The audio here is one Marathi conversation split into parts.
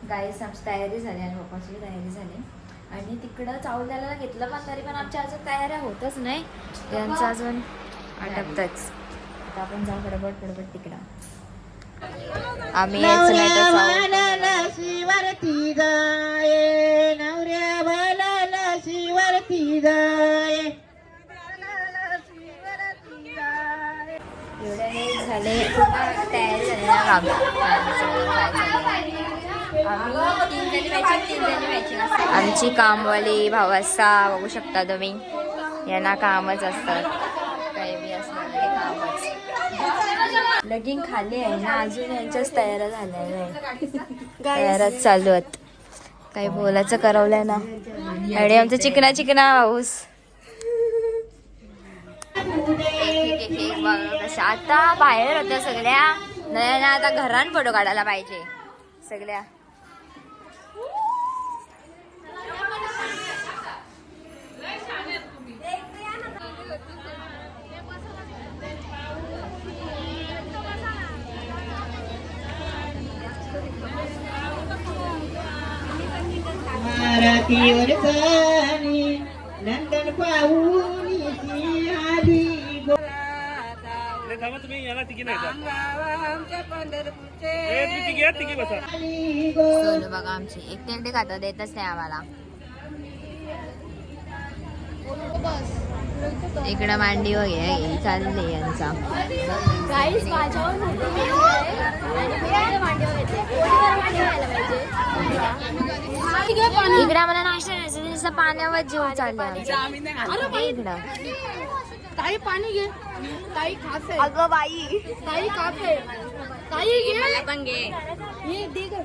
गाईस आमची तयारी झाली आणि पप्पाची तयारी झाली आणि तिकडं चावल्याला घेतलं पण तरी पण आमच्या अजून तयाऱ्या होतच नाही. त्यांचं अजून आटपतच. आता आपण जाऊ फडफड तिकडं. आम्ही यायचं नाही तर शिवरती जाये नवऱ्या बालाला शिवरती जाये एवढे हे झाले तयारी झाली ना आमची कामवाली भावासा बघू शकता तुम्ही. यांना कामच असतात, काही बी असणार ते कामच. लगीन खाली आहे ना, अजून यांच्याच तयाऱ्या झाल्या नाही, तयारच चालू आहेत. काही बोलायचं करवलंय ना आणि आमचा चिकना पाऊस. कशा आता बाहेर होत्या सगळ्या नाही ना, आता घरात फोटो काढायला पाहिजे सगळ्या. मारातीवर जाणी नंदन पाहुणी आली सोनू बघा आमची एकटे खाता देतच नाही आम्हाला. इकडं मांडी वगैरे चालले यांचा. इकडे आम्हाला नाश्ता पाण्यावर जीव चालले इकडं. ताई पाणी घे, ताई खास आहे. अगं बाई ताई खास आहे, ताई घे. मला पण घे. ये दे ग.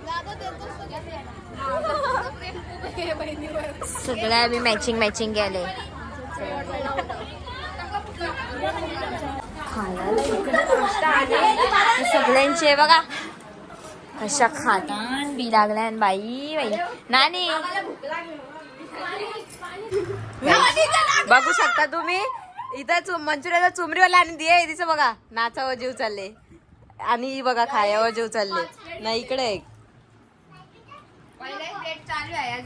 सगळ्या मी मॅचिंग केले. सगळ्यांचे बघा कशा खातान बी लागल्या बाई बाई. नानी बघू शकता तुम्ही इथं मंचुरियाचा चुमरीवाला आणि दिया आहे तिचं बघा. नाचावर जीव चालले आणि बघा खायावर जीव चालले ना. इकडे एक चालू आहे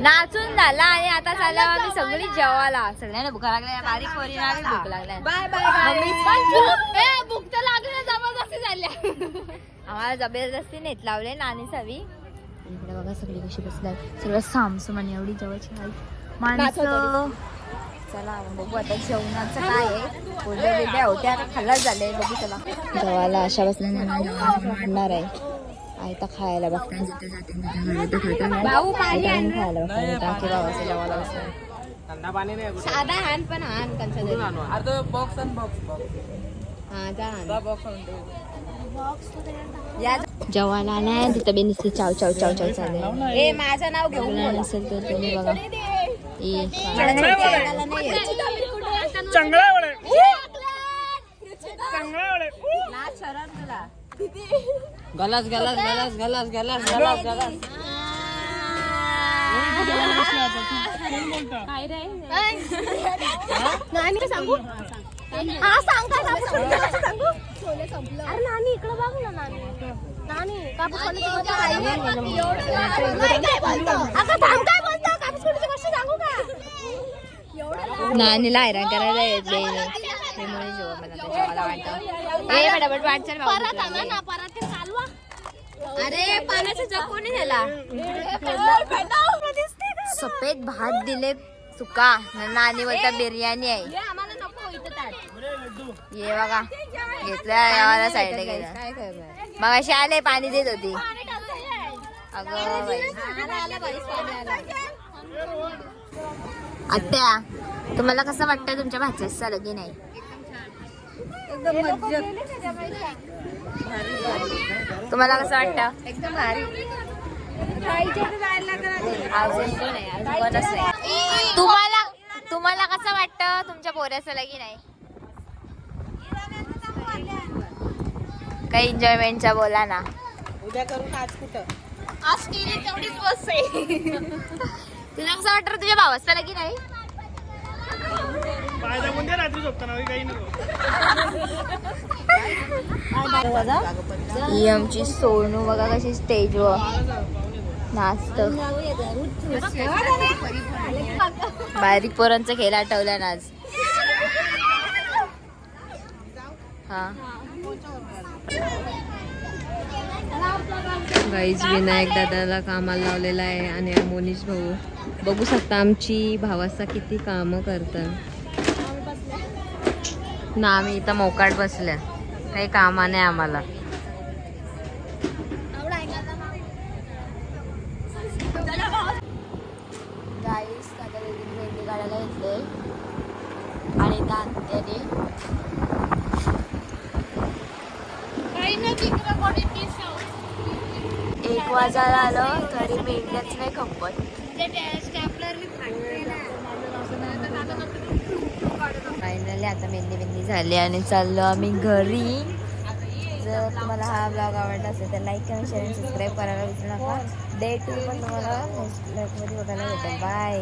नाचून झाला आणि आता चालला आम्ही सगळी जेवायला. सगळ्यांना भूक लागल्या, बारीक पोरींना भूक लागल्या. Bye bye. भूक तर लागली जबरदस्ती झाल्या. आम्हाला जबरदस्ती नेत लावले नानी सवी. इकडे बघा सगळी कशी बसतात, सगळं सामसुम आणि एवढी जवळची आई माणसं चला बघू आता जेवणाचं काय आहे. पुढल्या बिड्या होत्या आता खाल्लाच झाले. बघू चला. जेवायला अशा बसल्या आणणार आहे. आई तर खायला बघता जिथे जाते खायला बघता टाकी भावाचं जेवायला बसलं. साधा हान पण हान जेवायला आलाय तिथं बी नुसती चाव चाव चाव चाव चालू. ए माझं नाव घेऊन नसेल तर तुम्ही बघा. गलास गलास गलास गलास गलास गलास गलास सांगू हा सांग काय सांगू. अरे नानी इकडे बघ ना. नानी कापूस सांगू का. नानीला हैराण करायला येते मला वाटतं. अरे पाण्याचा जग कोणी दिला. सफेद भात दिले सुका. नानी बोलता बिर्याणी आहे. ये बघा घेतल्या साईडला गेला. मग अशी आले पाणी देत होती. अगं बाई. आत्या तुम्हाला कसं वाटतं तुमच्या भाच्याचं लगीन आहे. तुम्हाला कसं वाटतं. एकदम भारी. तुम्हाला तुम्हाला कसं वाटतं तुमच्या पोऱ्याचं लगीन आहे. काही एन्जॉयमेंटचा बोला ना. उद्या करून आज कुठं आज केली तेवढीच बस आहे. तुला कसं वाटतं तुझ्या भावाचं लगीन आहे. ही आमची सोनू बघा कशी स्टेजवर नाचत. बारीक पोरांचा खेळ आठवला ना आज. हा गाईज विनायक दादाला कामाला लावलेला आहे आणि मोनीश भाऊ बघू शकता आमची भावाचा किती कामं करतात ना. आम्ही इथं मोकाट बसल्या काही कामा नाही आम्हाला. गाईस आता मेहंदी काढायला घेतले आणि तात्याने 1 वाजायला आलं तरी मेहंद्याच नाही खपत. फायनली आता मेहंदी झाली आणि चाललो आम्ही घरी. जर तुम्हाला हा ब्लॉग आवडला असेल तर लाईक करा, शेअर आणि सबस्क्राईब करायला विसरू नका. डे 2 पण तुम्हाला नेक्स्ट ब्लॉगमध्ये बघायला भेटेल. बाय.